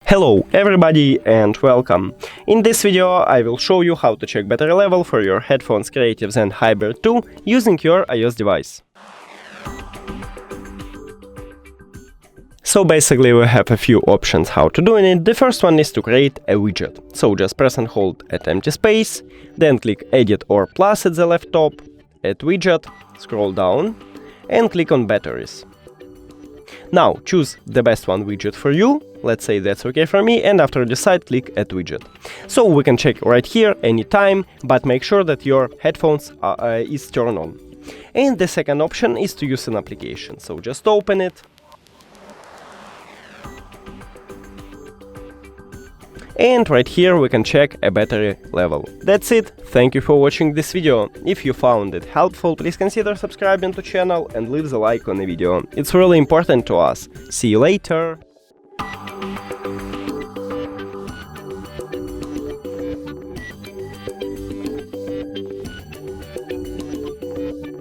Hello everybody and welcome! In this video I will show you how to check battery level for your headphones Creative Zen Hybrid 2 using your iOS device. So basically we have a few options how to do it. The first one is to create a widget. So just press and hold at empty space, then click Edit or Plus at the left top, add widget, scroll down and click on batteries. Now choose the best one widget for you, let's say that's okay for me, and after decide click Add widget. So we can check right here anytime, but make sure that your headphones is turned on. And the second option is to use an application, so just open it. And right here we can check a battery level. That's it. Thank you for watching this video. If you found it helpful, please consider subscribing to channel and leave the like on the video. It's really important to us. See you later.